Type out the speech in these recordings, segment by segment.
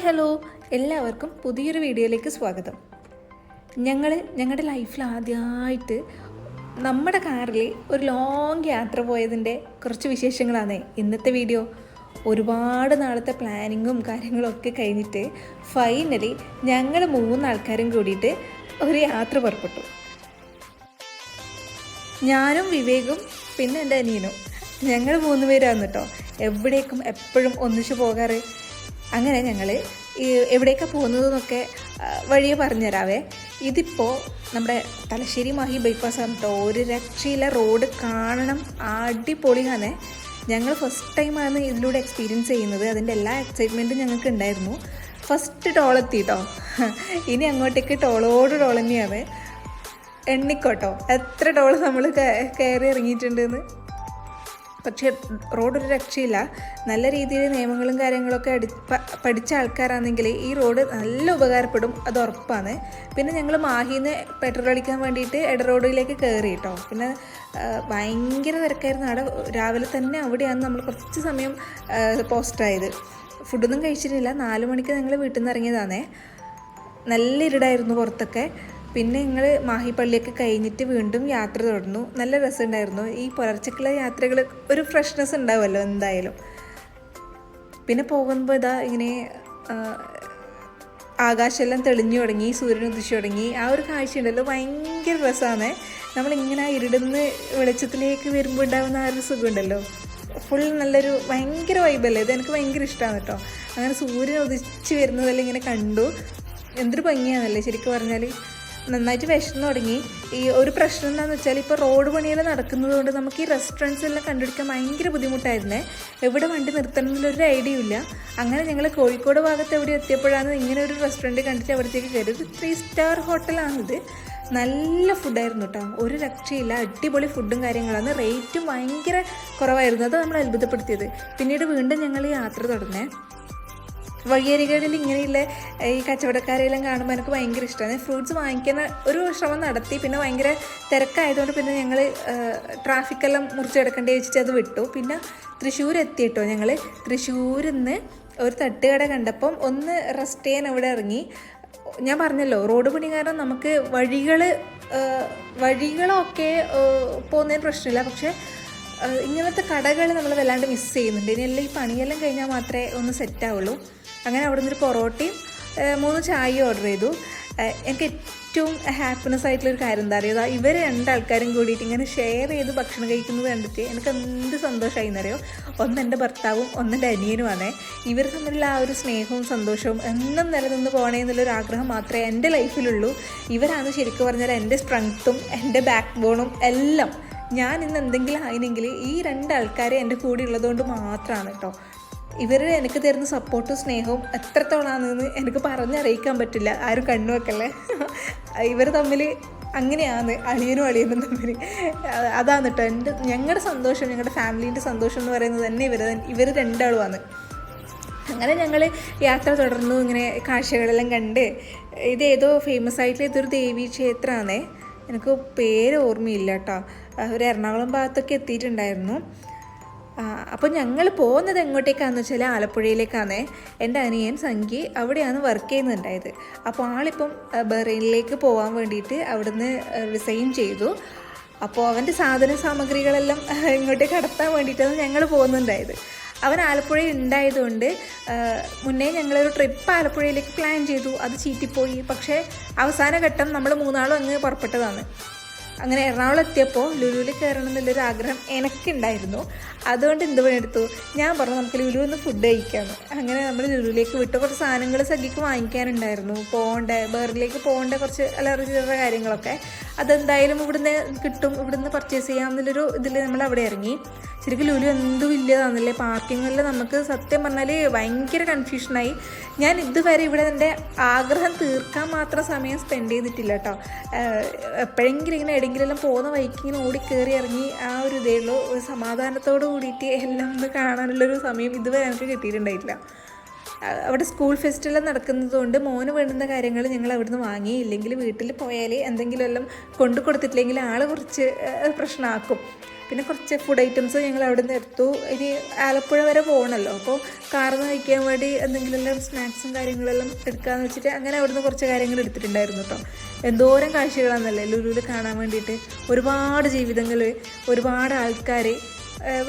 Hello, എല്ലാവർക്കും പുതിയൊരു വീഡിയോയിലേക്ക് സ്വാഗതം. ഞങ്ങളുടെ ലൈഫിൽ ആദ്യമായിട്ട് നമ്മുടെ കാറിൽ ഒരു ലോങ് യാത്ര പോയതിൻ്റെ കുറച്ച് വിശേഷങ്ങളാണ് ഇന്നത്തെ വീഡിയോ. ഒരുപാട് നാളത്തെ പ്ലാനിങ്ങും കാര്യങ്ങളൊക്കെ കഴിഞ്ഞിട്ട് ഫൈനലി ഞങ്ങൾ 3 ആൾക്കാരും കൂടിയിട്ട് ഒരു യാത്ര പുറപ്പെട്ടു. ഞാനും വിവേകും പിന്നെ എൻ്റെ അനിയനും, ഞങ്ങൾ 3 പേരാണ് കേട്ടോ എവിടേക്കും എപ്പോഴും ഒന്നിച്ചു പോകാറ്. അങ്ങനെ ഞങ്ങൾ എവിടേക്കാണ് പോകുന്നതെന്നൊക്കെ വഴിയെ പറഞ്ഞുതരാവേ. ഇതിപ്പോൾ നമ്മുടെ തലശ്ശേരി മാഹി ബൈപ്പാസാണ് കേട്ടോ. ഒരു രക്ഷയില്ല, റോഡ് കാണണം, അടിപൊളിയാണ്. ഞങ്ങൾ ഫസ്റ്റ് ടൈമാണ് ഇതിലൂടെ എക്സ്പീരിയൻസ് ചെയ്യുന്നത്. അതിൻ്റെ എല്ലാ എക്സൈറ്റ്മെൻറ്റും ഞങ്ങൾക്ക് ഉണ്ടായിരുന്നു. ഫസ്റ്റ് ടോളെത്തി കേട്ടോ. ഇനി അങ്ങോട്ടേക്ക് ടോളോട് ടോൾ തന്നെയാണ്. എണ്ണിക്കോട്ടോ എത്ര ടോൾ നമ്മൾ കയറി ഇറങ്ങിയിട്ടുണ്ടെന്ന്. പക്ഷേ റോഡൊരു രക്ഷയില്ല. നല്ല രീതിയിൽ നിയമങ്ങളും കാര്യങ്ങളൊക്കെ പഠിച്ച ആൾക്കാരാണെങ്കിൽ ഈ റോഡ് നല്ല ഉപകാരപ്പെടും, അത് ഉറപ്പാണ്. പിന്നെ ഞങ്ങൾ മാഹിന്ന് പെട്രോൾ അടിക്കാൻ വേണ്ടിയിട്ട് ഇട റോഡിലേക്ക് കയറി കേട്ടോ. പിന്നെ ഭയങ്കര തിരക്കായിരുന്നു അവിടെ. രാവിലെ തന്നെ അവിടെയാണ് നമ്മൾ കുറച്ച് സമയം പോസ്റ്റായത്. ഫുഡൊന്നും കഴിച്ചിട്ടില്ല. 4 മണിക്ക് ഞങ്ങൾ വീട്ടിൽ നിന്ന് ഇറങ്ങിയതാണേ. നല്ല ഇരുടായിരുന്നു പുറത്തൊക്കെ. പിന്നെ ഞങ്ങൾ മാഹി പള്ളിയൊക്കെ കഴിഞ്ഞിട്ട് വീണ്ടും യാത്ര തുടർന്നു. നല്ല രസമുണ്ടായിരുന്നു. ഈ പുലർച്ചക്കുള്ള യാത്രകൾ ഒരു ഫ്രഷ്നെസ് ഉണ്ടാവുമല്ലോ എന്തായാലും. പിന്നെ പോകുമ്പോൾ ഇതാ ഇങ്ങനെ ആകാശമെല്ലാം തെളിഞ്ഞു തുടങ്ങി, സൂര്യൻ ഉദിച്ചു തുടങ്ങി. ആ ഒരു കാഴ്ച ഉണ്ടല്ലോ, ഭയങ്കര രസമാണ്. നമ്മളിങ്ങനെ ഇരുടുന്ന വെളിച്ചത്തിലേക്ക് വരുമ്പോൾ ഉണ്ടാകുന്ന ആ ഒരു സുഖമുണ്ടല്ലോ, ഫുൾ നല്ലൊരു ഭയങ്കര വൈബല്ലേ. ഇത് എനിക്ക് ഭയങ്കര ഇഷ്ടമാണ് കേട്ടോ. അങ്ങനെ സൂര്യൻ ഉദിച്ച് വരുന്നതെല്ലാം ഇങ്ങനെ കണ്ടു. എന്തൊരു ഭംഗിയാണല്ലേ ശരിക്കും പറഞ്ഞാൽ. നന്നായിട്ട് വിശന്ന് തുടങ്ങി. ഈ ഒരു പ്രശ്നം എന്താണെന്ന് വെച്ചാൽ ഇപ്പോൾ റോഡ് പണിയെല്ലാം നടക്കുന്നത് കൊണ്ട് നമുക്ക് ഈ റെസ്റ്റോറൻറ്റ്സ് എല്ലാം കണ്ടുപിടിക്കാൻ ഭയങ്കര ബുദ്ധിമുട്ടായിരുന്നേ. എവിടെ വണ്ടി നിർത്തണം എന്നുള്ളൊരു ഐഡിയ ഇല്ല. അങ്ങനെ ഞങ്ങൾ കോഴിക്കോട് ഭാഗത്ത് എവിടെ എത്തിയപ്പോഴാണ് ഇങ്ങനെ ഒരു റെസ്റ്റോറൻറ്റ് കണ്ടിട്ട് അവിടത്തേക്ക് കയറി. ഒരു 3 സ്റ്റാർ ഹോട്ടലാണിത്. നല്ല ഫുഡായിരുന്നു കേട്ടോ, ഒരു രക്ഷയില്ല. അടിപൊളി ഫുഡും കാര്യങ്ങളാണ്. റേറ്റും ഭയങ്കര കുറവായിരുന്നു. അത് നമ്മൾ അത്ഭുതപ്പെടുത്തിയത്. പിന്നീട് വീണ്ടും ഞങ്ങൾ യാത്ര തുടർന്നേ. വഴിയരികളിൽ ഇങ്ങനെയുള്ള ഈ കച്ചവടക്കാരെല്ലാം കാണുമ്പോൾ എനിക്ക് ഭയങ്കര ഇഷ്ടമാണ്. ഫ്രൂട്ട്സ് വാങ്ങിക്കുന്ന ഒരു ശ്രമം നടത്തി. പിന്നെ ഭയങ്കര തിരക്കായതുകൊണ്ട് പിന്നെ ഞങ്ങൾ ട്രാഫിക്കെല്ലാം മുറിച്ചെടുക്കേണ്ടി വെച്ചിട്ട് അത് വിട്ടു. പിന്നെ തൃശ്ശൂർ എത്തിയിട്ടോ. ഞങ്ങൾ തൃശ്ശൂരിൽ നിന്ന് ഒരു തട്ടുകട കണ്ടപ്പം ഒന്ന് റെസ്റ്റ് ചെയ്യാൻ അവിടെ ഇറങ്ങി. ഞാൻ പറഞ്ഞല്ലോ, റോഡ് പണി കാരണം നമുക്ക് വഴികളൊക്കെ പോകുന്നതിന് പ്രശ്നമില്ല. പക്ഷേ ഇങ്ങനത്തെ കടകൾ നമ്മൾ വല്ലാണ്ട് മിസ് ചെയ്യുന്നുണ്ട്. ഇനിയെല്ലാം ഈ പണിയെല്ലാം കഴിഞ്ഞാൽ മാത്രമേ ഒന്ന് സെറ്റാവുള്ളൂ. അങ്ങനെ അവിടെ നിന്നൊരു പൊറോട്ടയും 3 ചായയും ഓർഡർ ചെയ്തു. എനിക്ക് ഏറ്റവും ഹാപ്പിനെസ് ആയിട്ടുള്ളൊരു കാര്യം എന്താ അറിയുക, ഇവർ 2 ആൾക്കാരും കൂടിയിട്ട് ഇങ്ങനെ ഷെയർ ചെയ്ത് ഭക്ഷണം കഴിക്കുന്നത് കണ്ടിട്ട് എനിക്ക് എന്ത് സന്തോഷമായി എന്നറിയോ. ഒന്ന് എൻ്റെ ഭർത്താവും ഒന്ന് എൻ്റെ അനിയനുമാണ്. ഇവർ തമ്മിലുള്ള ആ ഒരു സ്നേഹവും സന്തോഷവും എന്നും നിലനിന്ന് പോകണേ എന്നുള്ളൊരു ആഗ്രഹം മാത്രമേ എൻ്റെ ലൈഫിലുള്ളൂ. ഇവരാണ് ശരിക്കും പറഞ്ഞാൽ എൻ്റെ സ്ട്രെങ്ത്തും എൻ്റെ ബാക്ക് ബോണും എല്ലാം. ഞാൻ ഇന്ന് എന്തെങ്കിലും ആയിനെങ്കിൽ ഈ 2 ആൾക്കാരെ എൻ്റെ കൂടെ ഉള്ളതുകൊണ്ട് മാത്രമാണ് കേട്ടോ. ഇവർ എനിക്ക് തരുന്ന സപ്പോർട്ടും സ്നേഹവും എത്രത്തോളാണെന്ന് എനിക്ക് പറഞ്ഞറിയിക്കാൻ പറ്റില്ല. ആരും കണ്ണു വെക്കല്ലേ. ഇവർ തമ്മിൽ അങ്ങനെയാണ്, അളിയനും തമ്മിൽ. അതാണ് കേട്ടോ ഞങ്ങളുടെ സന്തോഷം, ഞങ്ങളുടെ ഫാമിലീൻ്റെ സന്തോഷം എന്ന് പറയുന്നത് തന്നെ ഇവർ 2 ആളുമാണ്. അങ്ങനെ ഞങ്ങൾ യാത്ര തുടർന്നു. ഇങ്ങനെ കാഴ്ചകളെല്ലാം കണ്ട്. ഇതേതോ ഫേമസ് ആയിട്ടുള്ള ഇതൊരു ദേവീ ക്ഷേത്രമാണേ. എനിക്ക് പേര് ഓർമ്മയില്ല കേട്ടോ. ഒരു എറണാകുളം ഭാഗത്തൊക്കെ എത്തിയിട്ടുണ്ടായിരുന്നു. അപ്പോൾ ഞങ്ങൾ പോകുന്നത് എങ്ങോട്ടേക്കാണെന്ന് വെച്ചാൽ ആലപ്പുഴയിലേക്കാണ്. എൻ്റെ അനിയൻ സംഗി അവിടെയാണ് വർക്ക് ചെയ്യുന്നുണ്ടായത്. അപ്പോൾ ആളിപ്പം ബഹ്റൈനിലേക്ക് പോകാൻ വേണ്ടിയിട്ട് അവിടുന്ന് റിസൈൻ ചെയ്തു. അപ്പോൾ അവൻ്റെ സാധന സാമഗ്രികളെല്ലാം ഇങ്ങോട്ടേക്ക് കടത്താൻ വേണ്ടിയിട്ടാണ് ഞങ്ങൾ പോകുന്നുണ്ടായത്. അവൻ ആലപ്പുഴയിൽ ഉണ്ടായതുകൊണ്ട് മുന്നേ ഞങ്ങളൊരു ട്രിപ്പ് ആലപ്പുഴയിലേക്ക് പ്ലാൻ ചെയ്തു. അത് ചീറ്റിപ്പോയി. പക്ഷേ അവസാന ഘട്ടം നമ്മൾ 3 ആളും അങ്ങ് പുറപ്പെട്ടതാണ്. അങ്ങനെ എറണാകുളം എത്തിയപ്പോൾ ലുലുവിൽ കയറണം എന്നുള്ളൊരു ആഗ്രഹം എനിക്കുണ്ടായിരുന്നു. അതുകൊണ്ട് എന്ത് പണിയെടുത്തു, ഞാൻ പറഞ്ഞു നമുക്ക് ലുലു ഒന്ന് ഫുഡ് കഴിക്കാമെന്ന്. അങ്ങനെ നമ്മൾ ലുലുവിലേക്ക് വിട്ടു. കുറച്ച് സാധനങ്ങൾ സഖിക്ക് വാങ്ങിക്കാനുണ്ടായിരുന്നു. ബഹ്റിലേക്ക് പോകേണ്ട കുറച്ച് അലർജിയുടെ കാര്യങ്ങളൊക്കെ. അതെന്തായാലും ഇവിടുന്ന് കിട്ടും, ഇവിടുന്ന് പർച്ചേസ് ചെയ്യാം എന്നുള്ളൊരു ഇതിൽ നമ്മൾ അവിടെ ഇറങ്ങി. ശരിക്കും ലുലു എന്തും ഇല്ലതാണല്ലേ. പാർക്കിങ്ങിൽ നമുക്ക് സത്യം പറഞ്ഞാൽ ഭയങ്കര കൺഫ്യൂഷനായി. ഞാൻ ഇതുവരെ ഇവിടെ എൻ്റെ ആഗ്രഹം തീർക്കാൻ മാത്രം സമയം സ്പെൻഡ് ചെയ്തിട്ടില്ല കേട്ടോ. എപ്പോഴെങ്കിലും ഇങ്ങനെ എവിടെയെങ്കിലും പോകുന്ന വഴിക്ക് ഇങ്ങനെ ഓടി കയറി ഇറങ്ങി ആ ഒരു ഇതേ ഉള്ളൂ. ഒരു സമാധാനത്തോട് കൂടിയിട്ട് എല്ലാം ഒന്ന് കാണാനുള്ളൊരു സമയം ഇതുവരെ എനിക്ക് കിട്ടിയിട്ടുണ്ടായിട്ടില്ല. അവിടെ സ്കൂൾ ഫെസ്റ്റിവൽ നടക്കുന്നത് കൊണ്ട് മോന് വേണ്ടുന്ന കാര്യങ്ങൾ ഞങ്ങൾ അവിടുന്ന് വാങ്ങി. ഇല്ലെങ്കിൽ വീട്ടിൽ പോയാൽ എന്തെങ്കിലും എല്ലാം കൊണ്ടു കൊടുത്തിട്ടില്ലെങ്കിൽ ആൾ കുറച്ച് പ്രശ്നമാക്കും. പിന്നെ കുറച്ച് ഫുഡ് ഐറ്റംസ് ഞങ്ങൾ അവിടെ നിന്ന് എടുത്തു. ഇനി ആലപ്പുഴ വരെ പോകണമല്ലോ, അപ്പോൾ കാറിൽ നിന്ന് കഴിക്കാൻ വേണ്ടി എന്തെങ്കിലും സ്നാക്സും കാര്യങ്ങളെല്ലാം എടുക്കാമെന്ന് വെച്ചിട്ട് അങ്ങനെ അവിടെ നിന്ന് കുറച്ച് കാര്യങ്ങൾ എടുത്തിട്ടുണ്ടായിരുന്നു കേട്ടോ. എന്തോരം കാഴ്ചകളാണെന്നല്ലേ ലുലുവിൽ കാണാൻ വേണ്ടിയിട്ട്. ഒരുപാട് ജീവിതങ്ങൾ, ഒരുപാട് ആൾക്കാർ,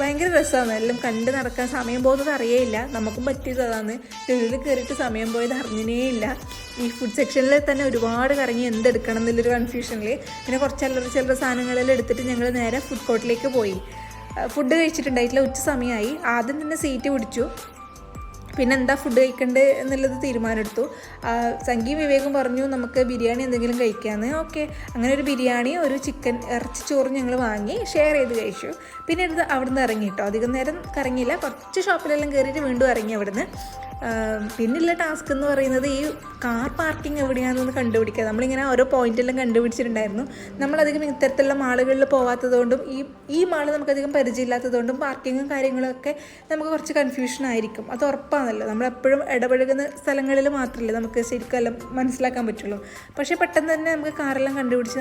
ഭയങ്കര രസമാണ്. എല്ലാം കണ്ട് നടക്കാൻ സമയം പോകുന്നത് അറിയേയില്ല. നമുക്കും പറ്റിയത് അതാണ്, ലുലുവിൽ കയറിയിട്ട് സമയം പോയത് അറിഞ്ഞേ ഇല്ല. ഈ ഫുഡ് സെക്ഷനിൽ തന്നെ ഒരുപാട് കറങ്ങി എന്തെടുക്കണം എന്നുള്ളൊരു കൺഫ്യൂഷനിൽ പിന്നെ കുറച്ച് ചില്ലറ സാധനങ്ങളെല്ലാം എടുത്തിട്ട് ഞങ്ങൾ നേരെ ഫുഡ് കോർട്ടിലേക്ക് പോയി. ഫുഡ് കഴിച്ചിട്ടുണ്ടായിട്ടില്ല, ഉച്ച സമയമായി. ആദ്യം തന്നെ സീറ്റ് പിടിച്ചു, പിന്നെ എന്താ ഫുഡ് കഴിക്കണ്ടേ എന്നുള്ളത് തീരുമാനമെടുത്തു. സംഗീയും വിവേകും പറഞ്ഞു നമുക്ക് ബിരിയാണി എന്തെങ്കിലും കഴിക്കാമെന്ന്. ഓക്കെ, അങ്ങനെ ഒരു ബിരിയാണി, ഒരു ചിക്കൻ ഇറച്ചി ചോറും ഞങ്ങൾ വാങ്ങി ഷെയർ ചെയ്ത് കഴിച്ചു. പിന്നെ അവിടെ നിന്ന് ഇറങ്ങി കേട്ടോ. അധികം നേരം കറങ്ങിയില്ല, കുറച്ച് ഷോപ്പിലെല്ലാം കയറിയിട്ട് വീണ്ടും ഇറങ്ങി അവിടുന്ന്. പിന്നെയുള്ള ടാസ്ക് എന്ന് പറയുന്നത് ഈ കാർ പാർക്കിംഗ് എവിടെയാണെന്ന് കണ്ടുപിടിക്കുക. നമ്മളിങ്ങനെ ഓരോ പോയിന്റെല്ലാം കണ്ടുപിടിച്ചിട്ടുണ്ടായിരുന്നു. നമ്മളധികം ഇത്തരത്തിലുള്ള മാളുകളിൽ പോകാത്തതുകൊണ്ടും ഈ മാള് നമുക്കധികം പരിചയമില്ലാത്തതുകൊണ്ടും പാർക്കിങ്ങും കാര്യങ്ങളൊക്കെ നമുക്ക് കുറച്ച് കൺഫ്യൂഷൻ ആയിരിക്കും. അത് ഉറപ്പാണല്ലോ, നമ്മളെപ്പോഴും ഇടപഴകുന്ന സ്ഥലങ്ങളിൽ മാത്രമല്ലേ നമുക്ക് ശരിക്കും എല്ലാം മനസ്സിലാക്കാൻ പറ്റുള്ളൂ. പക്ഷേ പെട്ടെന്ന് തന്നെ നമുക്ക് കാറെല്ലാം കണ്ടുപിടിച്ച്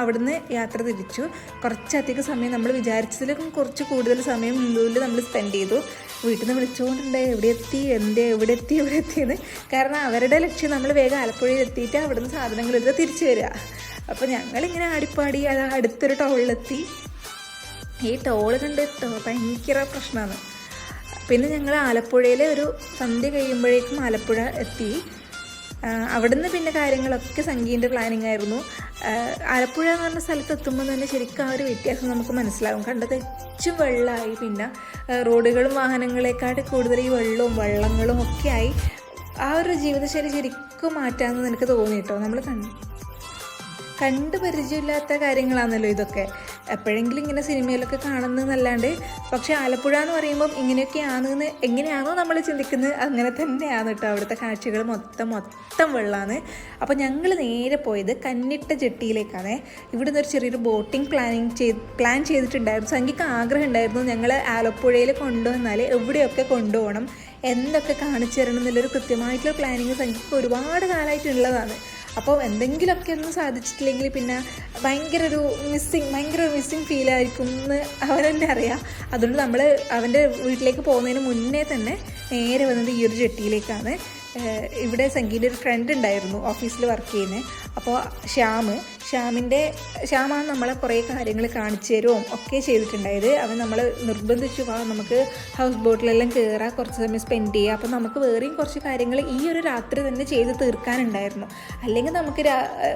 അവിടുന്ന് യാത്ര തിരിച്ചു. കുറച്ചധികം സമയം നമ്മൾ വിചാരിച്ചതിലും കുറച്ച് കൂടുതൽ സമയം ലുലുവിൽ നമ്മൾ സ്പെൻഡ് ചെയ്തു. വീട്ടിൽ നിന്ന് വിളിച്ചുകൊണ്ടുണ്ട് എവിടെ എത്തിയെന്ന്. കാരണം അവരുടെ ലക്ഷ്യം നമ്മൾ വേഗം ആലപ്പുഴയിൽ എത്തിയിട്ട് അവിടുന്ന് സാധനങ്ങൾ എടുത്ത് തിരിച്ചു വരിക. അപ്പോൾ ഞങ്ങളിങ്ങനെ ആടിപ്പാടി അത് അടുത്തൊരു ടൗണിലെത്തി. ഈ ടോള് കണ്ട് ഭയങ്കര പ്രശ്നമാണ്. പിന്നെ ഞങ്ങൾ ആലപ്പുഴയിൽ ഒരു സന്ധ്യ കഴിയുമ്പോഴേക്കും ആലപ്പുഴ എത്തി. അവിടുന്ന് പിന്നെ കാര്യങ്ങളൊക്കെ സംഗീൻ്റെ പ്ലാനിങ് ആയിരുന്നു. ആലപ്പുഴ എന്ന് പറഞ്ഞ സ്ഥലത്ത് എത്തുമ്പോൾ തന്നെ ശരിക്കും ആ ഒരു വ്യത്യാസം നമുക്ക് മനസ്സിലാകും. കണ്ടത് ഏറ്റവും വെള്ളമായി, പിന്നെ റോഡുകളും വാഹനങ്ങളെക്കാട്ട് കൂടുതൽ ഈ വള്ളങ്ങളും ഒക്കെ ആയി. ആ ഒരു ജീവിതശൈലി ശരിക്കും മാറ്റാമെന്ന് എനിക്ക് തോന്നി കേട്ടോ. നമ്മൾ കണ്ട് പരിചയമില്ലാത്ത കാര്യങ്ങളാണല്ലോ ഇതൊക്കെ, എപ്പോഴെങ്കിലും ഇങ്ങനെ സിനിമയിലൊക്കെ കാണുന്നതെന്നല്ലാണ്ട്. പക്ഷേ ആലപ്പുഴ എന്ന് പറയുമ്പം ഇങ്ങനെയൊക്കെയാണെന്ന് എങ്ങനെയാണോ നമ്മൾ ചിന്തിക്കുന്നത് അങ്ങനെ തന്നെയാണ് കേട്ടോ. അവിടുത്തെ കാഴ്ചകൾ മൊത്തം വെള്ളമാണ്. അപ്പോൾ ഞങ്ങൾ നേരെ പോയത് കന്നിട്ട ജെട്ടിയിലേക്കാണ്. ഇവിടുന്ന് ഒരു ചെറിയൊരു ബോട്ടിംഗ് പ്ലാൻ ചെയ്തിട്ടുണ്ടായിരുന്നു. സംഗീക്ക് ആഗ്രഹം ഉണ്ടായിരുന്നു ഞങ്ങൾ ആലപ്പുഴയിൽ കൊണ്ടുവന്നാൽ എവിടെയൊക്കെ കൊണ്ടുപോകണം, എന്തൊക്കെ കാണിച്ചു തരണം എന്നുള്ളൊരു കൃത്യമായിട്ടുള്ള പ്ലാനിങ് സംഗീക്ക് ഒരുപാട് കാലമായിട്ടുള്ളതാണ്. അപ്പോൾ എന്തെങ്കിലുമൊക്കെ ഒന്നും സാധിച്ചിട്ടില്ലെങ്കിൽ പിന്നെ ഭയങ്കര ഒരു മിസ്സിങ് ഫീലായിരിക്കും എന്ന് അവനെന്നെ അറിയാം. അതുകൊണ്ട് നമ്മൾ അവൻ്റെ വീട്ടിലേക്ക് പോകുന്നതിന് മുന്നേ തന്നെ നേരെ വന്നത് ഈ ഒരു ജെട്ടിയിലേക്കാണ്. ഇവിടെ സംഗീൻ്റെ ഒരു ഫ്രണ്ട് ഉണ്ടായിരുന്നു ഓഫീസിൽ വർക്ക് ചെയ്യുന്നത്. അപ്പോൾ ശ്യാമാണ് നമ്മളെ കുറേ കാര്യങ്ങൾ കാണിച്ചു തരുമോ ഒക്കെ ചെയ്തിട്ടുണ്ടായത്. അവൻ നമ്മൾ നിർബന്ധിച്ചു നമുക്ക് ഹൗസ് ബോട്ടിലെല്ലാം കയറാൻ കുറച്ച് സമയം സ്പെൻഡ് ചെയ്യുക. അപ്പോൾ നമുക്ക് വേറെയും കുറച്ച് കാര്യങ്ങൾ ഈ ഒരു രാത്രി തന്നെ ചെയ്ത് തീർക്കാനുണ്ടായിരുന്നു. അല്ലെങ്കിൽ നമുക്ക്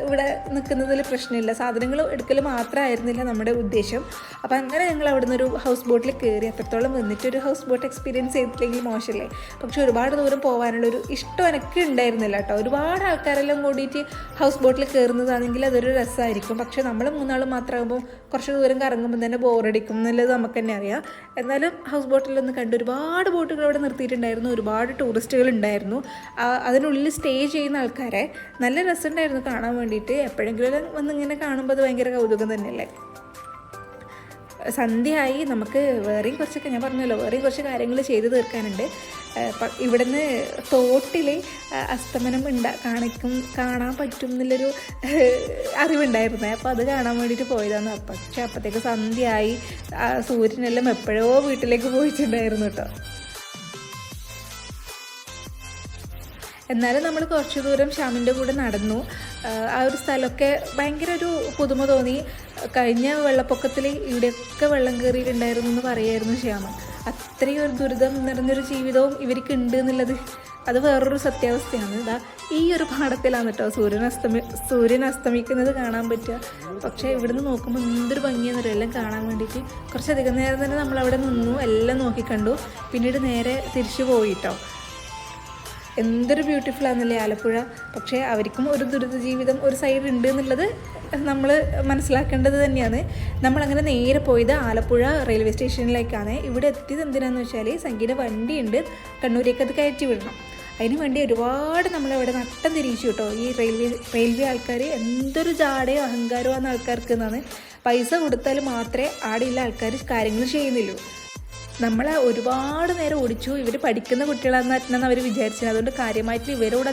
ഇവിടെ നിൽക്കുന്നതിൽ പ്രശ്നമില്ല, സാധനങ്ങൾ എടുക്കൽ മാത്രമായിരുന്നില്ല നമ്മുടെ ഉദ്ദേശം. അപ്പോൾ അങ്ങനെ ഞങ്ങൾ അവിടെ നിന്നൊരു ഹൗസ് ബോട്ടിൽ കയറി. അത്രത്തോളം വന്നിട്ടൊരു ഹൗസ് ബോട്ട് എക്സ്പീരിയൻസ് ചെയ്തിട്ടില്ലെങ്കിൽ മോശമല്ലേ. പക്ഷെ ഒരുപാട് ദൂരം പോകാനുള്ളൊരു ഇഷ്ടം എനിക്ക് ഉണ്ടായിരുന്നില്ല കേട്ടോ. ഒരുപാട് ആൾക്കാരെല്ലാം കൂടിയിട്ട് ഹൗസ് ബോട്ടിൽ കയറുന്നതാണെങ്കിൽ അതൊരു രസമായിരിക്കും. പക്ഷേ നമ്മൾ മൂന്നാളും മാത്രമാകുമ്പോൾ കുറച്ച് ദൂരം കറങ്ങുമ്പോൾ തന്നെ ബോറടിക്കും എന്നുള്ളത് നമുക്ക് തന്നെ അറിയാം. എന്നാലും ഹൗസ് ബോട്ടിലൊന്ന് കണ്ട് ഒരുപാട് ബോട്ടുകൾ അവിടെ നിർത്തിയിട്ടുണ്ടായിരുന്നു. ഒരുപാട് ടൂറിസ്റ്റുകൾ ഉണ്ടായിരുന്നു. അതിനുള്ളിൽ സ്റ്റേ ചെയ്യുന്ന ആൾക്കാരെ നല്ല രസമുണ്ടായിരുന്നു കാണാൻ വേണ്ടിയിട്ട്. എപ്പോഴെങ്കിലും വന്നിങ്ങനെ കാണുമ്പോൾ അത് ഭയങ്കര കൗതുകം തന്നെയല്ലേ. സന്ധ്യയായി, നമുക്ക് വേറെയും കുറച്ചൊക്കെ ഞാൻ പറഞ്ഞല്ലോ വേറെയും കുറച്ച് കാര്യങ്ങൾ ചെയ്ത് തീർക്കാനുണ്ട്. ഇവിടുന്ന് തോട്ടിൽ അസ്തമനം കാണാൻ പറ്റും എന്നുള്ളൊരു അറിവുണ്ടായിരുന്നു. അപ്പോൾ അത് കാണാൻ വേണ്ടിയിട്ട് പോയതാണ്. പക്ഷേ അപ്പോഴത്തേക്ക് സന്ധ്യയായി, സൂര്യനെല്ലാം എപ്പോഴോ വീട്ടിലേക്ക് പോയിട്ടുണ്ടായിരുന്നു കേട്ടോ. എന്നാലും നമ്മൾ കുറച്ച് ദൂരം ശ്യാമിൻ്റെ കൂടെ നടന്നു. ആ ഒരു സ്ഥലമൊക്കെ ഭയങ്കര ഒരു പുതുമ തോന്നി. കഴിഞ്ഞ വെള്ളപ്പൊക്കത്തിൽ ഇവിടെയൊക്കെ വെള്ളം കയറിയിട്ടുണ്ടായിരുന്നു എന്ന് പറയായിരുന്നു ശ്യാമൻ. അത്രയും ഒരു ദുരിതം നിറഞ്ഞൊരു ജീവിതവും ഇവർക്ക് ഉണ്ട് എന്നുള്ളത് അത് വേറൊരു സത്യാവസ്ഥയാണ്. ഇതാ ഈ ഒരു പാടത്തിലാണ് കേട്ടോ സൂര്യൻ അസ്തമിക്കുന്നത് കാണാൻ പറ്റുക. പക്ഷേ ഇവിടുന്ന് നോക്കുമ്പോൾ എന്തൊരു ഭംഗിയെന്നറിയോ എല്ലാം കാണാൻ വേണ്ടിയിട്ട്. കുറച്ചധികം നേരം തന്നെ നമ്മളവിടെ നിന്നു, എല്ലാം നോക്കിക്കണ്ടു. പിന്നീട് നേരെ തിരിച്ചു പോയിട്ടോ. എന്തൊരു ബ്യൂട്ടിഫുൾ ആണെന്നല്ലേ ആലപ്പുഴ. പക്ഷേ അവർക്കും ഒരു ദുരിത ജീവിതം ഒരു സൈഡ് ഉണ്ട് എന്നുള്ളത് നമ്മൾ മനസ്സിലാക്കേണ്ടത് തന്നെയാണ്. നമ്മളങ്ങനെ നേരെ പോയത് ആലപ്പുഴ റെയിൽവേ സ്റ്റേഷനിലേക്കാണ്. ഇവിടെ എത്തിയത് എന്തിനാണെന്ന് വെച്ചാൽ സംഗീത വണ്ടിയുണ്ട്, കണ്ണൂരേക്ക് അത് കയറ്റി വിടണം. അതിന് വേണ്ടി ഒരുപാട് നമ്മളവിടെ നട്ടം തിരിച്ചു കേട്ടോ. ഈ റെയിൽവേ ആൾക്കാർ എന്തൊരു ജാടയോ അഹങ്കാരമോ ആണ് ആൾക്കാർക്ക് എന്നാണ്. പൈസ കൊടുത്താൽ മാത്രമേ ആടെയുള്ള ആൾക്കാർ കാര്യങ്ങൾ ചെയ്യുന്നില്ലൂ. നമ്മൾ ഒരുപാട് നേരം ഓടിച്ചു. ഇവർ പഠിക്കുന്ന കുട്ടികളാണെന്നാണ് അവർ വിചാരിച്ചത്. അതുകൊണ്ട് കാര്യമായിട്ട് ഇവരോട്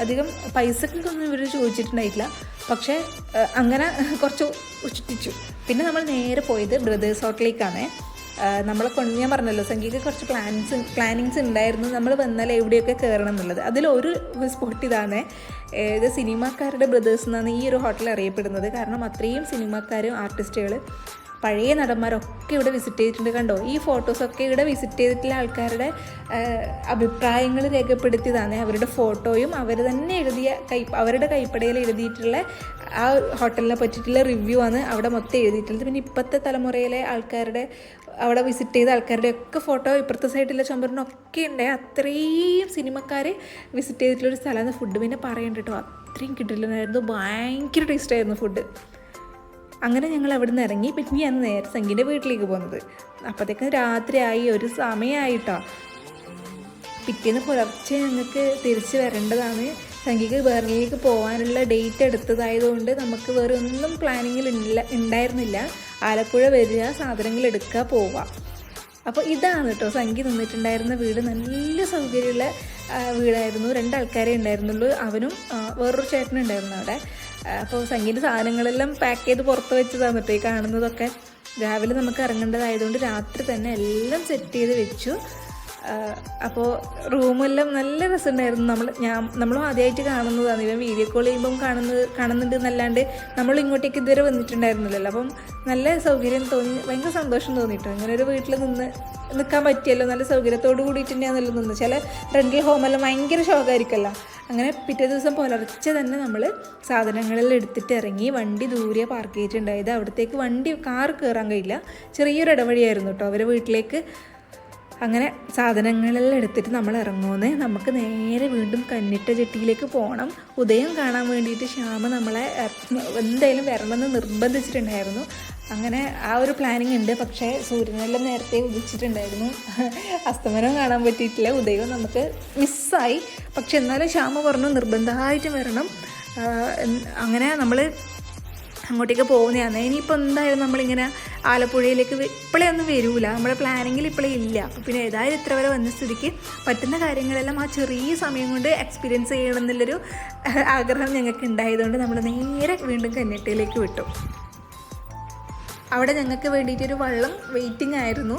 അധികം പൈസക്കൊന്നും ഇവർ ചോദിച്ചിട്ടുണ്ടായിട്ടില്ല. പക്ഷേ അങ്ങനെ കുറച്ച് ചുറ്റിച്ചു. പിന്നെ നമ്മൾ നേരെ പോയത് ബ്രദേഴ്സ് ഹോട്ടലിലേക്കാണ്. ഞാൻ പറഞ്ഞല്ലോ സംഗീതക്ക് കുറച്ച് പ്ലാനിങ്സ് ഉണ്ടായിരുന്നു നമ്മൾ വന്നാൽ എവിടെയൊക്കെ കയറണം എന്നുള്ളത്. അതിലൊരു സ്പോട്ട് ഇതാണ്. ഇത് സിനിമാക്കാരുടെ ബ്രദേഴ്സ് എന്നാണ് ഈ ഒരു ഹോട്ടൽ അറിയപ്പെടുന്നത്. കാരണം അത്രയും സിനിമാക്കാരും ആർട്ടിസ്റ്റുകൾ പഴയ നടന്മാരൊക്കെ ഇവിടെ വിസിറ്റ് ചെയ്തിട്ടുണ്ട്. കണ്ടോ, ഈ ഫോട്ടോസൊക്കെ ഇവിടെ വിസിറ്റ് ചെയ്തിട്ടുള്ള ആൾക്കാരുടെ അഭിപ്രായങ്ങൾ രേഖപ്പെടുത്തിയതാണ്. അവരുടെ ഫോട്ടോയും അവർ തന്നെ അവരുടെ കൈപ്പടയിൽ എഴുതിയിട്ടുള്ള ആ ഹോട്ടലിനെ പറ്റിയിട്ടുള്ള റിവ്യൂ ആണ് അവിടെ മൊത്തം എഴുതിയിട്ടുള്ളത്. പിന്നെ ഇപ്പോഴത്തെ തലമുറയിലെ ആൾക്കാരുടെ അവിടെ വിസിറ്റ് ചെയ്ത ആൾക്കാരുടെ ഒക്കെ ഫോട്ടോ ഇപ്പുറത്തെ സൈഡിലെ ചുമരിനൊക്കെ ഉണ്ട്. അത്രയും സിനിമക്കാർ വിസിറ്റ് ചെയ്തിട്ടുള്ളൊരു സ്ഥലമാണ്. ഫുഡ് പിന്നെ പറയണ്ട കേട്ടോ, അത്രയും കിട്ടില്ലായിരുന്നു. ഭയങ്കര ടേസ്റ്റായിരുന്നു ഫുഡ്. അങ്ങനെ ഞങ്ങൾ അവിടെ നിന്ന് ഇറങ്ങി. പിന്നെ ഞാൻ നേരെ സംഗീൻ്റെ വീട്ടിലേക്ക് പോകുന്നത്. അപ്പോഴത്തേക്കും രാത്രിയായി, ഒരു സമയമായിട്ടോ. പിറ്റേന്ന് പുലർച്ചെ ഞങ്ങൾക്ക് തിരിച്ച് വരേണ്ടതാണ്. സംഗീക്ക് ബെർലിനിലേക്ക് പോകാനുള്ള ഡേറ്റ് എടുത്തതായതുകൊണ്ട് നമുക്ക് വേറെ ഒന്നും പ്ലാനിങ്ങിൽ ഉണ്ടായിരുന്നില്ല. ആലപ്പുഴ വരിക, സാധനങ്ങൾ എടുക്കുക, പോവുക. അപ്പോൾ ഇതാണ് കേട്ടോ സംഗീ നിന്നിട്ടുണ്ടായിരുന്ന വീട്. നല്ല സൗകര്യമുള്ള വീടായിരുന്നു. 2 ആൾക്കാരേ ഉണ്ടായിരുന്നുള്ളൂ. അവനും വേറൊരു ചേട്ടനുണ്ടായിരുന്നു അവിടെ. അപ്പോൾ സംഗീൻ്റെ സാധനങ്ങളെല്ലാം പാക്ക് ചെയ്ത് പുറത്ത് വെച്ചതാണ് കേട്ടോ ഈ കാണുന്നതൊക്കെ. രാവിലെ നമുക്ക് ഇറങ്ങേണ്ടതായതുകൊണ്ട് രാത്രി തന്നെ എല്ലാം സെറ്റ് ചെയ്ത് വെച്ചു. അപ്പോൾ റൂമെല്ലാം നല്ല രസമുണ്ടായിരുന്നു. നമ്മളും ആദ്യമായിട്ട് കാണുന്നതാണ്. ഇവൻ വീഡിയോ കോൾ ചെയ്യുമ്പം കാണുന്നുണ്ട് എന്നല്ലാണ്ട് നമ്മൾ ഇങ്ങോട്ടേക്ക് ഇതുവരെ വന്നിട്ടുണ്ടായിരുന്നില്ലല്ലോ. അപ്പം നല്ല സൗകര്യം തോന്നി, ഭയങ്കര സന്തോഷം തോന്നിയിട്ടോ. ഇങ്ങനെ ഒരു വീട്ടിൽ നിൽക്കാൻ പറ്റിയല്ലോ. നല്ല സൗകര്യത്തോട് കൂടിയിട്ട് തന്നെയാണല്ലോ നിന്ന്. ചില റെൻ്റൽ ഹോമെല്ലാം ഭയങ്കര ഷോക്കായിരിക്കുമല്ലോ. അങ്ങനെ പിറ്റേ ദിവസം പുലർച്ചെ തന്നെ നമ്മൾ സാധനങ്ങളെല്ലാം എടുത്തിട്ട് ഇറങ്ങി. വണ്ടി ദൂരെ പാർക്ക് ചെയ്തിട്ടുണ്ടായത്. അവിടത്തേക്ക് കാർ കയറാൻ കഴിയില്ല. ചെറിയൊരു ഇടവഴിയായിരുന്നു കേട്ടോ അവരെ വീട്ടിലേക്ക്. അങ്ങനെ സാധനങ്ങളെല്ലാം എടുത്തിട്ട് നമ്മൾ ഇറങ്ങുമെന്ന്. നമുക്ക് നേരെ വീണ്ടും കന്നിട്ട ജെട്ടിയിലേക്ക് പോകണം. ഉദയം കാണാൻ വേണ്ടിയിട്ട് ശ്യാമ നമ്മളെ എന്തായാലും വരണമെന്ന് നിർബന്ധിച്ചിട്ടുണ്ടായിരുന്നു. അങ്ങനെ ആ ഒരു പ്ലാനിങ് ഉണ്ട്. പക്ഷേ സൂര്യനെല്ലാം നേരത്തെ ഉദിച്ചിട്ടുണ്ടായിരുന്നു. അസ്തമനം കാണാൻ പറ്റിയിട്ടില്ല. ഉദയം നമുക്ക് മിസ്സായി. പക്ഷെ എന്നാലും ശ്യാമ പറഞ്ഞു നിർബന്ധമായിട്ടും വരണം. അങ്ങനെ നമ്മൾ അങ്ങോട്ടേക്ക് പോകുന്നതാണ്. ഇനിയിപ്പോൾ എന്തായാലും നമ്മളിങ്ങനെ ആലപ്പുഴയിലേക്ക് ഇപ്പോഴേ ഒന്നും വരില്ല. നമ്മുടെ പ്ലാനിങ്ങിൽ ഇപ്പോഴേ ഇല്ല. അപ്പോൾ പിന്നെ ഏതായാലും ഇത്ര വരെ വന്ന സ്ഥിതിക്ക് പറ്റുന്ന കാര്യങ്ങളെല്ലാം ആ ചെറിയ സമയം കൊണ്ട് എക്സ്പീരിയൻസ് ചെയ്യണം എന്നുള്ളൊരു ആഗ്രഹം ഞങ്ങൾക്ക് ഉണ്ടായതുകൊണ്ട് നമ്മൾ നേരെ വീണ്ടും കന്യാട്ടയിലേക്ക് വിട്ടു. അവിടെ ഞങ്ങൾക്ക് വേണ്ടിയിട്ടൊരു വള്ളം വെയിറ്റിംഗ് ആയിരുന്നു.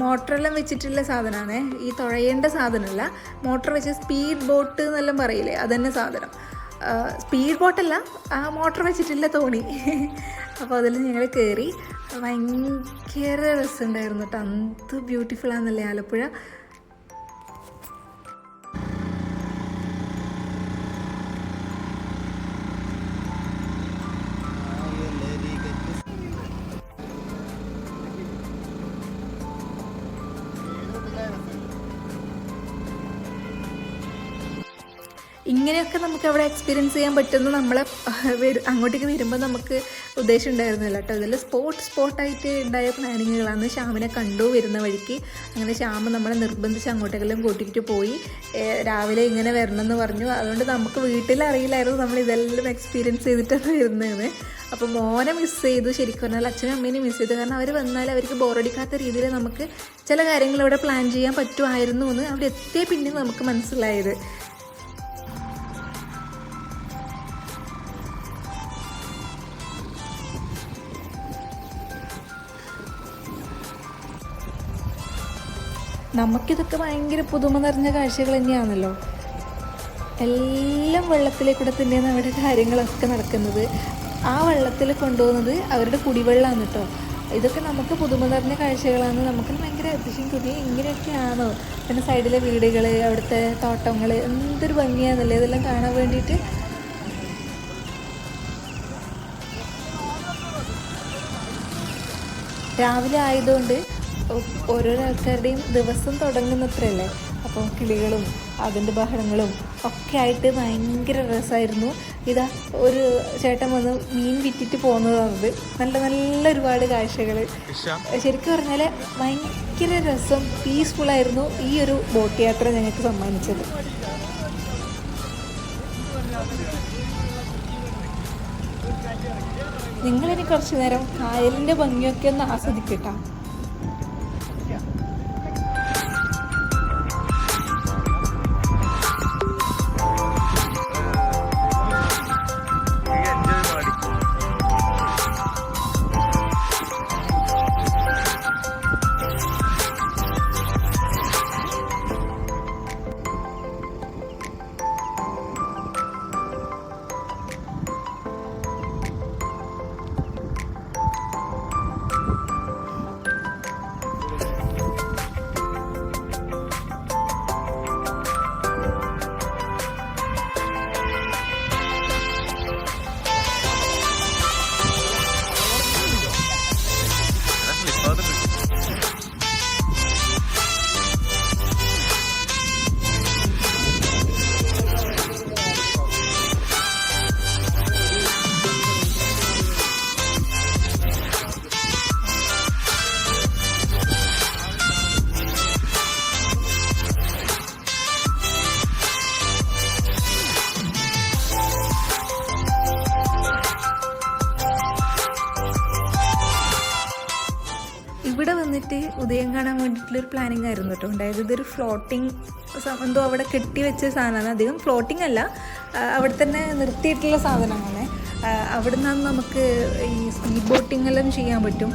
മോട്ടറെല്ലാം വെച്ചിട്ടുള്ള സാധനമാണ്. ഈ തുഴയേണ്ട സാധനമല്ല, മോട്ടർ വെച്ച് സ്പീഡ് ബോട്ട് എന്നെല്ലാം പറയില്ലേ, അതന്നെ സാധനം. സ്പീഡ് ബോട്ടല്ല, മോട്ടർ വെച്ചിട്ടുള്ള തോണി. അപ്പോൾ അതിൽ ഞങ്ങൾ കയറി. ഭയങ്കര രസമുണ്ടായിരുന്നു കേട്ടോ. എന്ത് ബ്യൂട്ടിഫുള്ളാണെന്നല്ലേ ആലപ്പുഴ. ഇങ്ങനെയൊക്കെ നമുക്ക് അവിടെ എക്സ്പീരിയൻസ് ചെയ്യാൻ പറ്റുന്ന നമ്മളെ അങ്ങോട്ടേക്ക് വരുമ്പോൾ നമുക്ക് ഉദ്ദേശം ഉണ്ടായിരുന്നില്ല കേട്ടോ. ഇതിൽ സ്പോട്ടായിട്ട് ഉണ്ടായ പ്ലാനിങ്ങുകളാണ്. ശ്യാമിനെ കണ്ടു വരുന്ന വഴിക്ക്. അങ്ങനെ ശ്യാമ നമ്മളെ നിർബന്ധിച്ച് അങ്ങോട്ടേക്കെല്ലാം കൂട്ടിയിട്ട് പോയി. രാവിലെ ഇങ്ങനെ വരണം എന്ന് പറഞ്ഞു. അതുകൊണ്ട് നമുക്ക് വീട്ടിലറിയില്ലായിരുന്നു നമ്മൾ ഇതെല്ലാം എക്സ്പീരിയൻസ് ചെയ്തിട്ടാണ് വരുന്നതെന്ന്. അപ്പോൾ മോനെ മിസ് ചെയ്തു. ശരിക്കും പറഞ്ഞാൽ അച്ഛനും അമ്മേനെ മിസ് ചെയ്തു. കാരണം അവർ വന്നാൽ അവർക്ക് ബോറടിക്കാത്ത രീതിയിൽ നമുക്ക് ചില കാര്യങ്ങൾ ഇവിടെ പ്ലാൻ ചെയ്യാൻ പറ്റുമായിരുന്നു എന്ന് അവിടെ എത്തിയ പിന്നെ നമുക്ക് മനസ്സിലായത്. നമുക്കിതൊക്കെ ഭയങ്കര പുതുമ നിറഞ്ഞ കാഴ്ചകൾ തന്നെയാണല്ലോ. എല്ലാം വെള്ളത്തിലേക്കൂടെ തന്നെയാണ് അവിടെ കാര്യങ്ങളൊക്കെ നടക്കുന്നത്. ആ വെള്ളത്തിൽ കൊണ്ടുപോകുന്നത് അവരുടെ കുടിവെള്ളമാണ് കേട്ടോ. ഇതൊക്കെ നമുക്ക് പുതുമ നിറഞ്ഞ കാഴ്ചകളാണ്. നമുക്ക് ഭയങ്കര അതിശയം തോന്നി, ഇങ്ങനെയൊക്കെയാണോ. പിന്നെ സൈഡിലെ വീടുകൾ, അവിടുത്തെ തോട്ടങ്ങൾ, എന്തൊരു ഭംഗിയാണെന്നല്ലേ ഇതെല്ലാം കാണാൻ വേണ്ടിയിട്ട്. രാവിലെ ആയതുകൊണ്ട് ഓരോരോ ആൾക്കാരുടെയും ദിവസം തുടങ്ങുന്നത്രയല്ലേ. അപ്പോൾ കിളികളും അതിൻ്റെ ബഹളങ്ങളും ഒക്കെ ആയിട്ട് ഭയങ്കര രസമായിരുന്നു. ഇതാ ഒരു ചേട്ടൻ വന്ന് മീൻ വിറ്റിട്ട് പോകുന്നതാണത്. നല്ല ഒരുപാട് കാഴ്ചകൾ. ശരിക്കും പറഞ്ഞാൽ ഭയങ്കര രസം, പീസ്ഫുള്ളായിരുന്നു ഈ ഒരു ബോട്ട് യാത്ര ഞങ്ങൾക്ക് സമ്മാനിച്ചത്. നിങ്ങളിനി കുറച്ച് നേരം കായലിൻ്റെ ഭംഗിയൊക്കെ ഒന്ന് ആസ്വദിക്കട്ടോ. കഴിഞ്ഞിട്ട് ഉദയം കാണാൻ വേണ്ടിയിട്ടുള്ളൊരു പ്ലാനിങ് ആയിരുന്നു കേട്ടോ ഉണ്ടായത്. ഇതൊരു ഫ്ലോട്ടിങ് എന്തോ അവിടെ കെട്ടി വെച്ച സാധനമാണ്. അധികം ഫ്ലോട്ടിംഗ് അല്ല, അവിടെ തന്നെ നിർത്തിയിട്ടുള്ള സാധനമാണ്. അവിടെ നിന്നാണ് നമുക്ക് ഈ സ്പീഡ് ബോട്ടിംഗ് എല്ലാം ചെയ്യാൻ പറ്റും.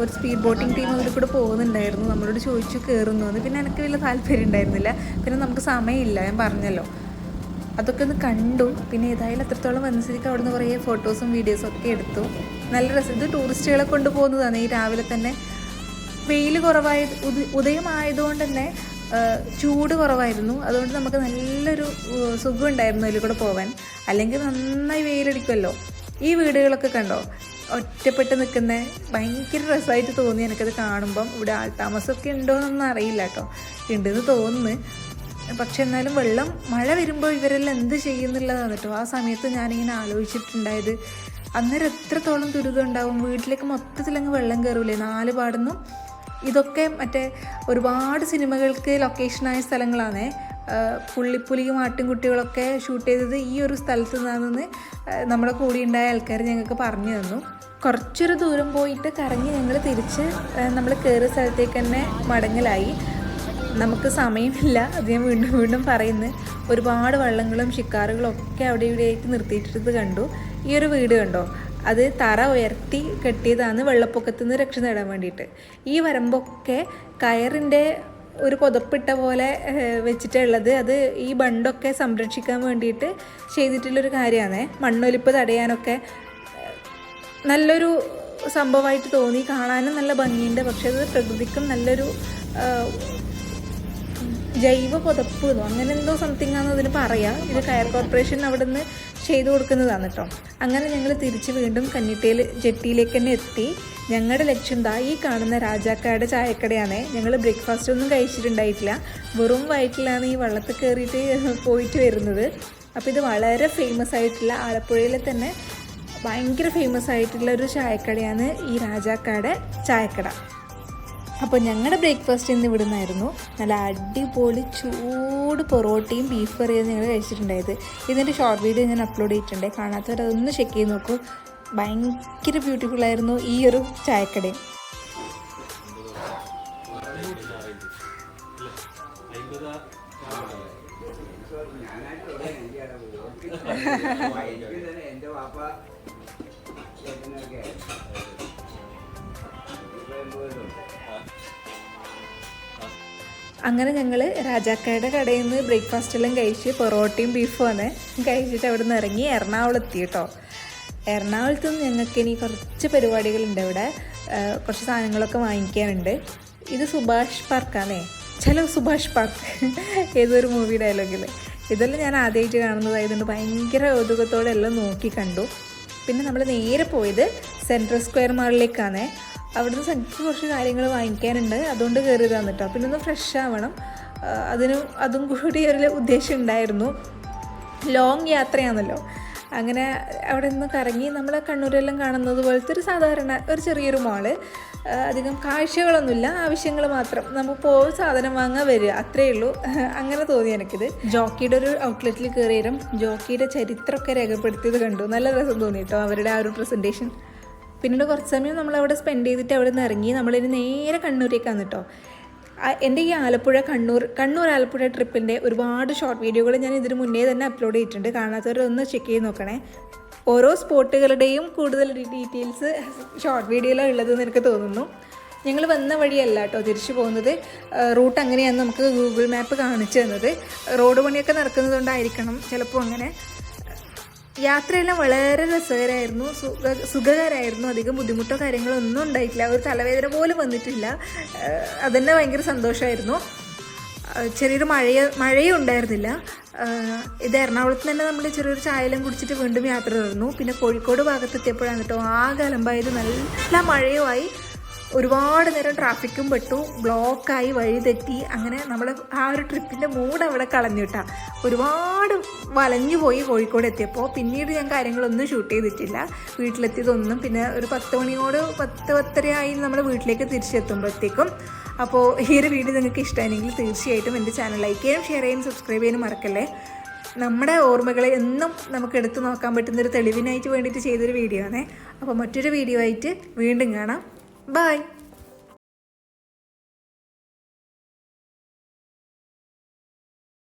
ഒരു സ്പീഡ് ബോട്ടിംഗ് ടീം അതിൽ കൂടെ പോകുന്നുണ്ടായിരുന്നു. നമ്മളോട് ചോദിച്ചു കയറുന്നു എന്ന്. പിന്നെ എനിക്ക് വലിയ താല്പര്യം ഉണ്ടായിരുന്നില്ല. പിന്നെ നമുക്ക് സമയമില്ല, ഞാൻ പറഞ്ഞല്ലോ. അതൊക്കെ ഒന്ന് കണ്ടു. പിന്നെ ഏതായാലും അത്രത്തോളം വന്നസ്ഥിതിക്ക് അവിടെ നിന്ന് കുറേ ഫോട്ടോസും വീഡിയോസും ഒക്കെ എടുത്തു. നല്ല രസം. ഇത് ടൂറിസ്റ്റുകളെ കൊണ്ടുപോകുന്നതാണ്. ഈ രാവിലെ തന്നെ വെയിൽ ഉദയമായതുകൊണ്ട് തന്നെ ചൂട് കുറവായിരുന്നു. അതുകൊണ്ട് നമുക്ക് നല്ലൊരു സുഖം ഉണ്ടായിരുന്നു അതിൽ കൂടെ പോകാൻ. അല്ലെങ്കിൽ നന്നായി വെയിലടിക്കുമല്ലോ. ഈ വീടുകളൊക്കെ കണ്ടോ, ഒറ്റപ്പെട്ട് നിൽക്കുന്ന ഭയങ്കര രസമായിട്ട് തോന്നി എനിക്കത് കാണുമ്പം. ഇവിടെ ആൾത്താമസമൊക്കെ ഉണ്ടോയെന്നൊന്നും അറിയില്ല കേട്ടോ, ഉണ്ടെന്ന് തോന്നുന്നു. പക്ഷെ എന്നാലും മഴ വരുമ്പോൾ ഇവരെല്ലാം എന്ത് ചെയ്യുന്നുള്ളതാണ് കേട്ടോ. ആ സമയത്ത് ഞാനിങ്ങനെ ആലോചിച്ചിട്ടുണ്ടായത്, അന്നേരം എത്രത്തോളം ദുരിതം ഉണ്ടാവും. വീട്ടിലേക്ക് മൊത്തത്തിലങ്ങ് വെള്ളം കയറൂലേ 4 പാടുന്നു. ഇതൊക്കെ മറ്റേ ഒരുപാട് സിനിമകൾക്ക് ലൊക്കേഷനായ സ്ഥലങ്ങളാണ്. പുള്ളിപ്പുലിയും ആട്ടിൻകുട്ടികളൊക്കെ ഷൂട്ട് ചെയ്തത് ഈ ഒരു സ്ഥലത്ത് നിന്നാണെന്ന് നമ്മുടെ കൂടെ ഉണ്ടായ ആൾക്കാർ ഞങ്ങൾക്ക് പറഞ്ഞു തന്നു. കുറച്ചൊരു ദൂരം പോയിട്ട് കറങ്ങി ഞങ്ങൾ തിരിച്ച് നമ്മൾ കയറിയ സ്ഥലത്തേക്ക് തന്നെ മടങ്ങലായി. നമുക്ക് സമയമില്ല, അത് ഞാൻ വീണ്ടും വീണ്ടും പറയുന്നു. ഒരുപാട് വള്ളങ്ങളും ഷിക്കാറുകളും ഒക്കെ അവിടെ ഇവിടെയായിട്ട് നിർത്തിയിട്ടത് കണ്ടു. ഈ ഒരു വീട് കണ്ടോ, അത് തറ ഉയർത്തി കെട്ടിയതാണ് വെള്ളപ്പൊക്കത്തിൽ നിന്ന് രക്ഷ നേടാൻ വേണ്ടിയിട്ട്. ഈ വരമ്പൊക്കെ കയറിൻ്റെ ഒരു പുതപ്പിട്ട പോലെ വെച്ചിട്ടുള്ളത്. അത് ഈ ബണ്ടൊക്കെ സംരക്ഷിക്കാൻ വേണ്ടിയിട്ട് ചെയ്തിട്ടുള്ളൊരു കാര്യമാണ്. മണ്ണൊലിപ്പ് തടയാനൊക്കെ നല്ലൊരു സംഭവമായിട്ട് തോന്നി. കാണാനും നല്ല ഭംഗിയുണ്ട്. പക്ഷെ അത് പ്രകൃതിക്കും നല്ലൊരു ജൈവ പുതപ്പ് അങ്ങനെ എന്തോ സംതിങ് ആണെന്ന് അതിന് പറയാം. ഇത് കയർ കോർപ്പറേഷൻ അവിടെ നിന്ന് ചെയ്തു കൊടുക്കുന്നതാണ് കേട്ടോ. അങ്ങനെ ഞങ്ങൾ തിരിച്ച് വീണ്ടും കന്നിട്ടയിൽ ജെട്ടിയിലേക്ക് തന്നെ എത്തി. ഞങ്ങളുടെ ലക്ഷ്യം ഈ കാണുന്ന രാജാക്കാട് ചായക്കടയാണ്. ഞങ്ങൾ ബ്രേക്ക്ഫാസ്റ്റ് ഒന്നും കഴിച്ചിട്ടുണ്ടായിട്ടില്ല. വെറും വയറ്റിലാണ് ഈ വള്ളത്തിൽ കയറിയിട്ട് പോയിട്ട് വരുന്നത്. അപ്പോൾ ഇത് വളരെ ഫേമസ് ആയിട്ടുള്ള, ആലപ്പുഴയിലെ തന്നെ ഭയങ്കര ഫേമസ് ആയിട്ടുള്ള ഒരു ചായക്കടയാണ് ഈ രാജാക്കാട് ചായക്കട. അപ്പോൾ ഞങ്ങളുടെ ബ്രേക്ക്ഫാസ്റ്റ് ഇന്ന് ഇവിടെ നിന്നായിരുന്നു. നല്ല അടിപൊളി ചൂട് പൊറോട്ടയും ബീഫ് കറിയും ഞങ്ങൾ കഴിച്ചിട്ടുണ്ടായത്. ഇതിൻ്റെ ഷോർട്ട് വീഡിയോ ഞാൻ അപ്ലോഡ് ചെയ്തിട്ടുണ്ട്. കാണാത്തവരതൊന്ന് ചെക്ക് ചെയ്ത് നോക്കൂ. ഭയങ്കര ബ്യൂട്ടിഫുള്ളായിരുന്നു ഈ ഒരു ചായക്കടയും. അങ്ങനെ ഞങ്ങൾ രാജാക്കായുടെ കടയിൽ നിന്ന് ബ്രേക്ക്ഫാസ്റ്റ് എല്ലാം കഴിച്ച് പൊറോട്ടയും ബീഫുമാണ് കഴിച്ചിട്ട് അവിടെ നിന്ന് ഇറങ്ങി എറണാകുളം എത്തി കേട്ടോ. എറണാകുളത്ത് നിന്ന് ഞങ്ങൾക്ക് ഇനി കുറച്ച് പരിപാടികളുണ്ട്. ഇവിടെ കുറച്ച് സാധനങ്ങളൊക്കെ വാങ്ങിക്കാനുണ്ട്. ഇത് സുഭാഷ് പാർക്കാണേ, ചലോ സുഭാഷ് പാർക്ക്, ഏതൊരു മൂവി ഡയലോഗിൽ. ഇതെല്ലാം ഞാൻ ആദ്യമായിട്ട് കാണുന്നതായതുകൊണ്ട് ഭയങ്കര കൗതുകത്തോടെ എല്ലാം നോക്കി കണ്ടു. പിന്നെ നമ്മൾ നേരെ പോയത് സെൻട്രൽ സ്ക്വയർ മാളിലേക്കാണ്. അവിടുന്ന് എനിക്ക് കുറച്ച് കാര്യങ്ങൾ വാങ്ങിക്കാനുണ്ട്, അതുകൊണ്ട് കയറിയതാണ് കേട്ടോ. പിന്നെ ഒന്ന് ഫ്രഷ് ആവണം, അതും കൂടി ഒരു ഉദ്ദേശം ഉണ്ടായിരുന്നു. ലോങ് യാത്രയാണല്ലോ. അങ്ങനെ അവിടെ നിന്ന് കറങ്ങി നമ്മൾ കണ്ണൂരെല്ലാം കാണുന്നത് പോലത്തെ ഒരു സാധാരണ ഒരു ചെറിയൊരു മാള്. അധികം കാഴ്ചകളൊന്നുമില്ല, ആവശ്യങ്ങൾ മാത്രം. നമ്മൾ പോയി സാധനം വാങ്ങാൻ വരിക, അത്രയേ ഉള്ളൂ. അങ്ങനെ തോന്നി എനിക്കിത്. ജോക്കിയുടെ ഒരു ഔട്ട്ലെറ്റിൽ കയറിയാലും ജോക്കിയുടെ ചരിത്രമൊക്കെ രേഖപ്പെടുത്തിയത് കണ്ടു. നല്ല രസം തോന്നി കേട്ടോ അവരുടെ ആ ഒരു പ്രസൻറ്റേഷൻ. പിന്നീട് കുറച്ച് സമയം നമ്മളവിടെ സ്പെൻഡ് ചെയ്തിട്ട് അവിടെ നിന്ന് ഇറങ്ങി നമ്മളിനി നേരെ കണ്ണൂരേക്കാണ് കേട്ടോ. എൻ്റെ ഈ കണ്ണൂർ ആലപ്പുഴ ട്രിപ്പിൻ്റെ ഒരുപാട് ഷോർട്ട് വീഡിയോകൾ ഞാൻ ഇതിന് മുന്നേ തന്നെ അപ്ലോഡ് ചെയ്തിട്ടുണ്ട്. കാണാത്തവരൊന്ന് ചെക്ക് ചെയ്ത് നോക്കണേ. ഓരോ സ്പോട്ടുകളുടെയും കൂടുതൽ ഡീറ്റെയിൽസ് ഷോർട്ട് വീഡിയോയിലാണ് ഉള്ളതെന്ന് എനിക്ക് തോന്നുന്നു. ഞങ്ങൾ വന്ന വഴിയല്ല കേട്ടോ തിരിച്ചു പോകുന്നത്. റൂട്ട് അങ്ങനെയാണ് നമുക്ക് ഗൂഗിൾ മാപ്പ് കാണിച്ചു തന്നത്. റോഡ് പണിയൊക്കെ നടക്കുന്നതുകൊണ്ടായിരിക്കണം ചിലപ്പോൾ അങ്ങനെ. യാത്രയെല്ലാം വളരെ രസകരമായിരുന്നു, സുഖകരമായിരുന്നു. അധികം ബുദ്ധിമുട്ടോ കാര്യങ്ങളോ ഒന്നും ഉണ്ടായിട്ടില്ല. ഒരു തലവേദന പോലും വന്നിട്ടില്ല. അതന്നെ ഭയങ്കര സന്തോഷമായിരുന്നു. ചെറിയൊരു മഴയും ഉണ്ടായിരുന്നില്ല. ഇത് എറണാകുളത്ത് തന്നെ നമ്മൾ ചെറിയൊരു ചായയെല്ലാം കുടിച്ചിട്ട് വീണ്ടും യാത്ര തുടർന്നു. പിന്നെ കോഴിക്കോട് ഭാഗത്തെത്തിയപ്പോഴാണ് കേട്ടോ ആകെ അലമ്പായത്. നല്ല മഴയുമായി ഒരുപാട് നേരം ട്രാഫിക്കും പെട്ടു, ബ്ലോക്കായി, വഴി തെറ്റി. അങ്ങനെ നമ്മൾ ആ ഒരു ട്രിപ്പിൻ്റെ മൂഡ് അവിടെ കളഞ്ഞു കിട്ടാം. ഒരുപാട് വലഞ്ഞു പോയി കോഴിക്കോട് എത്തിയപ്പോൾ. പിന്നീട് ഞാൻ കാര്യങ്ങളൊന്നും ഷൂട്ട് ചെയ്തിട്ടില്ല, വീട്ടിലെത്തിയതൊന്നും. പിന്നെ ഒരു 10 ആയി നമ്മൾ വീട്ടിലേക്ക് തിരിച്ചെത്തുമ്പോഴത്തേക്കും. അപ്പോൾ ഈ ഒരു വീഡിയോ നിങ്ങൾക്ക് ഇഷ്ടമായെങ്കിൽ തീർച്ചയായിട്ടും എൻ്റെ ചാനൽ ലൈക്ക് ചെയ്യാനും ഷെയർ ചെയ്യാനും സബ്സ്ക്രൈബ് ചെയ്യാനും മറക്കല്ലേ. നമ്മുടെ ഓർമ്മകളെ എന്നും നമുക്ക് എടുത്തു നോക്കാൻ പറ്റുന്നൊരു തെളിവിനായിട്ട് വേണ്ടിയിട്ട് ചെയ്തൊരു വീഡിയോ ആണേ. അപ്പോൾ മറ്റൊരു വീഡിയോ ആയിട്ട് വീണ്ടും കാണാം. Bye.